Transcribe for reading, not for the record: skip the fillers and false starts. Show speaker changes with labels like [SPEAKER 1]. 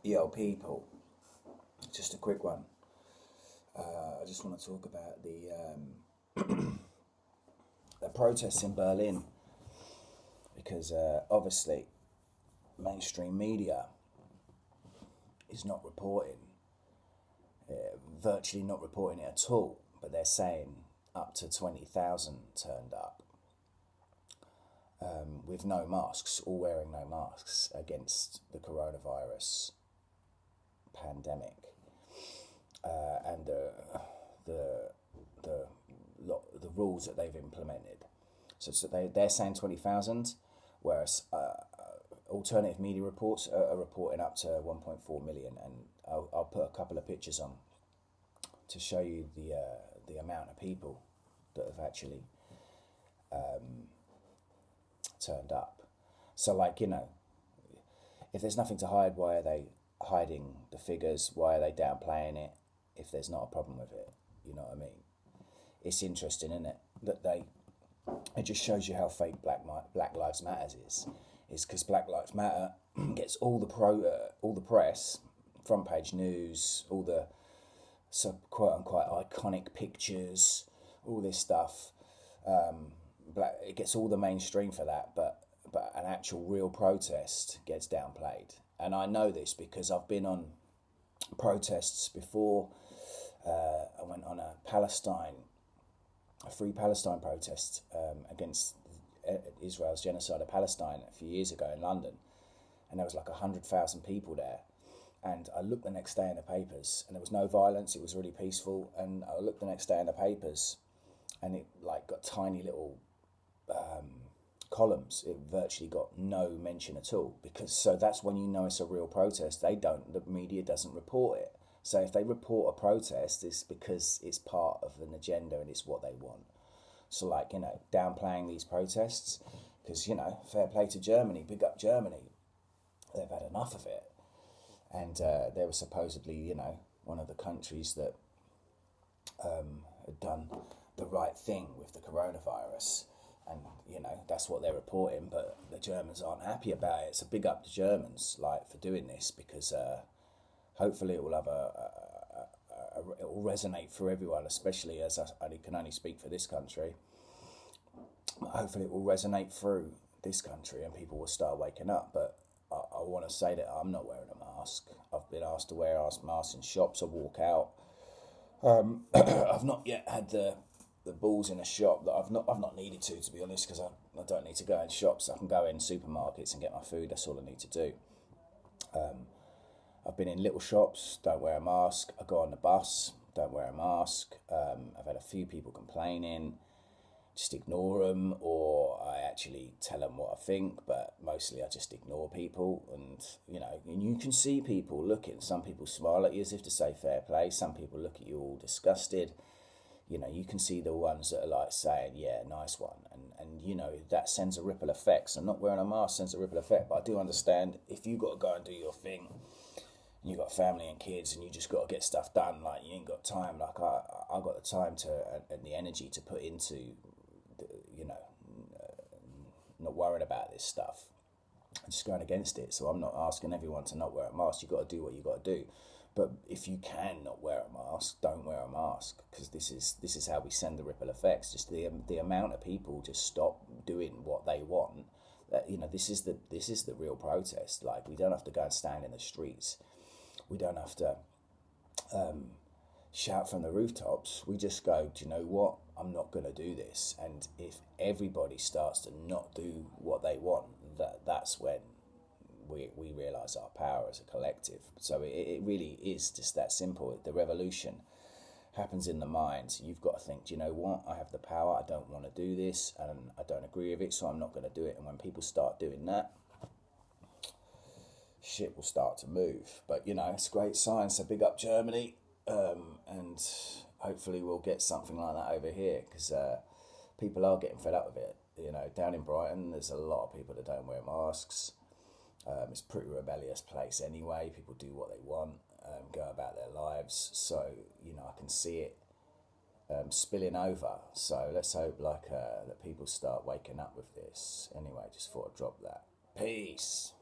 [SPEAKER 1] Yo, people, just a quick one. I just want to talk about the protests in Berlin because obviously mainstream media is not reporting, virtually not reporting it at all, but they're saying up to 20,000 turned up with no masks, all wearing no masks against the coronavirus pandemic. And the rules that they've implemented. So they're saying 20,000, whereas alternative media reports are reporting up to 1.4 million. And I'll put a couple of pictures on to show you the amount of people that have actually turned up. So, like, if there's nothing to hide, why are they hiding the figures? Why are they downplaying it if there's not a problem with it? You know what I mean? It's interesting, isn't it? That it just shows you how fake Black Lives Matter is because Black Lives Matter gets all the press, front page news, all the quote unquote iconic pictures, all this stuff. It gets all the mainstream for that, but an actual real protest gets downplayed. And I know this because I've been on protests before. I went on a Free Palestine protest against Israel's genocide of Palestine a few years ago in London, and there was like 100,000 people there. And I looked the next day in the papers, and there was no violence. It was really peaceful. And I looked the next day in the papers, and it like got tiny little columns. It virtually got no mention at all, because so that's when you know it's a real protest. The media doesn't report it. So if they report a protest, it's because it's part of an agenda and it's what they want. So like, downplaying these protests, because, fair play to Germany, big up Germany. They've had enough of it. And they were supposedly, one of the countries that had done the right thing with the coronavirus. And, that's what they're reporting, but the Germans aren't happy about it. So big up the Germans, for doing this, because hopefully it will have it will resonate for everyone, especially as I can only speak for this country. Hopefully it will resonate through this country and people will start waking up. But I want to say that I'm not wearing a mask. I've been asked to wear masks in shops or walk out. I've not yet had the balls in a shop that I've not needed to be honest, because I don't need to go in shops. I can go in supermarkets and get my food. That's all I need to do. I've been in little shops, don't wear a mask. I go on the bus, don't wear a mask. I've had a few people complaining, just ignore them, or I actually tell them what I think, but mostly I just ignore people. And, and you can see people looking. Some people smile at you as if to say fair play. Some people look at you all disgusted. You can see the ones that are like saying, yeah, nice one. And that sends a ripple effect. So not wearing a mask sends a ripple effect. But I do understand if you got to go and do your thing, and you got family and kids, and you just got to get stuff done, like you ain't got time. Like I got the time to and the energy to put into, not worrying about this stuff. I'm just going against it. So I'm not asking everyone to not wear a mask. You got to do what you got to do. But if you can not wear a mask, don't wear a mask, because this is how we send the ripple effects. Just the amount of people just stop doing what they want. This is the real protest. Like, we don't have to go and stand in the streets. We don't have to shout from the rooftops. We just go, do you know what? I'm not going to do this. And if everybody starts to not do what they want, that's when we realise our power as a collective. So it really is just that simple. The revolution happens in the mind. You've got to think, do you know what? I have the power. I don't want to do this, and I don't agree with it, so I'm not going to do it. And when people start doing that, shit will start to move. But, it's a great sign. So big up Germany, and hopefully we'll get something like that over here, because people are getting fed up with it. Down in Brighton, there's a lot of people that don't wear masks. It's a pretty rebellious place anyway. People do what they want, go about their lives. So, I can see it spilling over. So let's hope that people start waking up with this. Anyway, just thought I'd drop that. Peace.